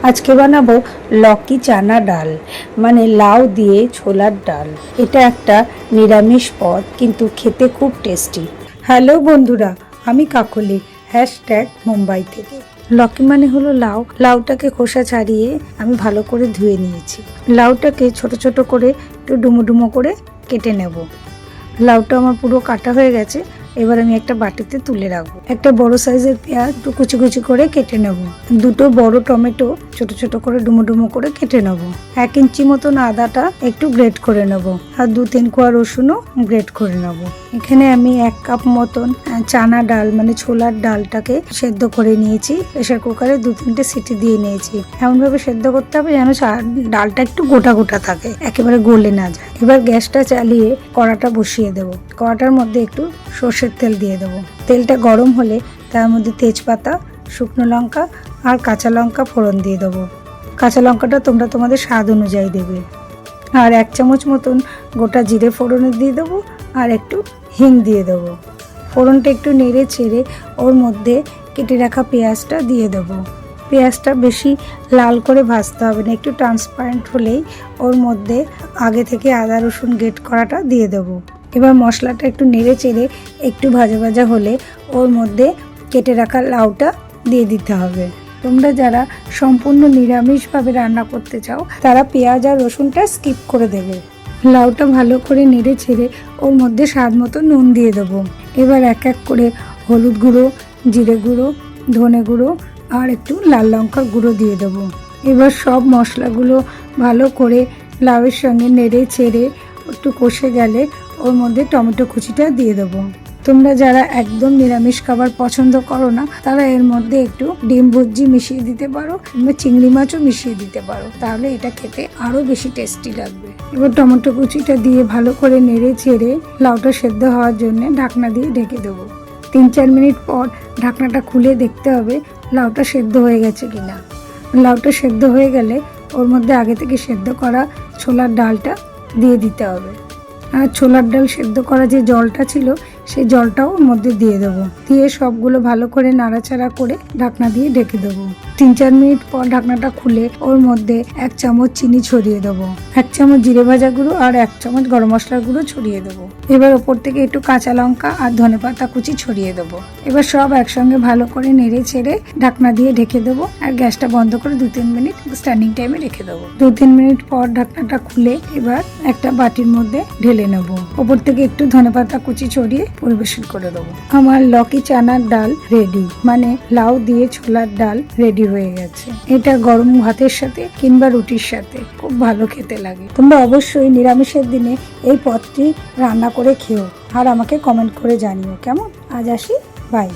আজকে বানাবো লকি চানা ডাল, মানে লাউ দিয়ে ছোলার ডাল। এটা একটা নিরামিষ পদ, কিন্তু খেতে খুব টেস্টি। হ্যালো বন্ধুরা, আমি কাকলি, #মুম্বাই থেকে। লকি মানে হলো লাউ। লাউটাকে খোসা ছাড়িয়ে আমি ভালো করে ধুয়ে নিয়েছি। লাউটাকে ছোট ছোট করে একটু ডুমো ডুমো করে কেটে নেব। লাউটা আমার পুরো কাটা হয়ে গেছে। এবার আমি একটা বাটিতে তুলে রাখবো। একটা বড় সাইজের পেঁয়াজ একটু কুচি কুচি করে কেটে নেব। দুটো বড় টমেটো ছোট ছোট করে ডুমো ডুমো করে কেটে নেব। 1 ইঞ্চি মতন আদাটা একটু গ্রেট করে নেব, আর 2-3 কোয়া রসুনও গ্রেট করে নেব। এখানে আমি 1 কাপ মতন চানা ডাল মানে ছোলার ডালটাকে সেদ্ধ করে নিয়েছি। প্রেসার কুকারে 2-3টে সিটি দিয়ে নিয়েছি। এমন ভাবে সেদ্ধ করতে হবে যেন ডালটা একটু গোটা গোটা থাকে, একেবারে গলে না যায়। এবার গ্যাসটা চালিয়ে কড়াটা বসিয়ে দেব। কড়াটার মধ্যে একটু সর্ষের তেল দিয়ে দেবো। তেলটা গরম হলে তার মধ্যে তেজপাতা, শুকনো লঙ্কা আর কাঁচা লঙ্কা ফোড়ন দিয়ে দেবো। কাঁচা লঙ্কাটা তোমরা তোমাদের স্বাদ অনুযায়ী দেবে। আর 1 চামচ মতন গোটা জিরে ফোড়নে দিয়ে দেবো, আর একটু হিং দিয়ে দেবো। ফোড়নটা একটু নেড়ে ছেড়ে ওর মধ্যে কেটে রাখা পেঁয়াজটা দিয়ে দেবো। পেঁয়াজটা বেশি লাল করে ভাজতে হবে না, একটু ট্রান্সপারেন্ট হলেই ওর মধ্যে আগে থেকে আদা রসুন গ্রেট করাটা দিয়ে দেবো। এবার মশলাটা একটু নেড়ে চেড়ে একটু ভাজা ভাজা হলে ওর মধ্যে কেটে রাখা লাউটা দিয়ে দিতে হবে। তোমরা যারা সম্পূর্ণ নিরামিষভাবে রান্না করতে চাও তারা পেঁয়াজ আর রসুনটা স্কিপ করে দেবে। লাউটা ভালো করে নেড়ে ছেড়ে ওর মধ্যে স্বাদ মতো নুন দিয়ে দেবো। এবার এক এক করে হলুদ গুঁড়ো, জিরে গুঁড়ো, ধনে গুঁড়ো আর একটু লাল লঙ্কার গুঁড়ো দিয়ে দেবো। এবার সব মশলাগুলো ভালো করে লাউয়ের সঙ্গে নেড়ে ছেড়ে একটু কষে গেলে ওর মধ্যে টমেটো কুচিটা দিয়ে দেবো। তোমরা যারা একদম নিরামিষ খাবার পছন্দ করো না তারা এর মধ্যে একটু ডিম ভুজি মিশিয়ে দিতে পারো, কিংবা চিংড়ি মাছও মিশিয়ে দিতে পারো, তাহলে এটা খেতে আরো বেশি টেস্টি লাগবে। এবার টমেটো কুচিটা দিয়ে ভালো করে নেড়ে ছেড়ে লাউটা সেদ্ধ হওয়ার জন্য ঢাকনা দিয়ে ঢেকে দেবো। 3-4 মিনিট পর ঢাকনাটা খুলে দেখতে হবে লাউটা সেদ্ধ হয়ে গেছে কিনা। লাউটা সেদ্ধ হয়ে গেলে ওর মধ্যে আগে থেকে সেদ্ধ করা ছোলার ডালটা দিয়ে দিতে হবে। আর ছোলার ডাল সেদ্ধ করা যে জলটা ছিল সেই জলটাও ওর মধ্যে দিয়ে দেবো। দিয়ে সবগুলো ভালো করে নাড়াচাড়া করে ঢাকনা দিয়ে ঢেকে দেবো। 3-4 মিনিট পর ঢাকনাটা খুলে ওর মধ্যে 1 চামচ চিনি ছড়িয়ে দেবো, 1 চামচ জিরে ভাজা গুঁড়ো আর 1 চামচ গরম মশলার গুঁড়ো ছড়িয়ে দেবো। এবার ওপর থেকে একটু কাঁচা লঙ্কা আর ধনেপাতা কুচি ছড়িয়ে দেবো। এবার সব একসঙ্গে ভালো করে নেড়ে ছেড়ে ঢাকনা দিয়ে ঢেকে দেবো, আর গ্যাসটা বন্ধ করে 2-3 মিনিট স্ট্যান্ডিং টাইমে রেখে দেবো। 2-3 মিনিট পর ঢাকনাটা খুলে এবার একটা বাটির মধ্যে ঢেলে নেবো। ওপর থেকে একটু ধনেপাতা কুচি ছড়িয়ে পরিবেশন করে দেবো। আমার লকি চানার ডাল রেডি, মানে লাউ দিয়ে ছোলার ডাল রেডি হয়ে গেছে। এটা গরম ভাতের সাথে কিংবা রুটির সাথে খুব ভালো খেতে লাগে। তোমরা অবশ্যই নিরামিষের দিনে এই পদটি রান্না করে খেও, আর আমাকে কমেন্ট করে জানিও কেমন। আজ আসি, বাই।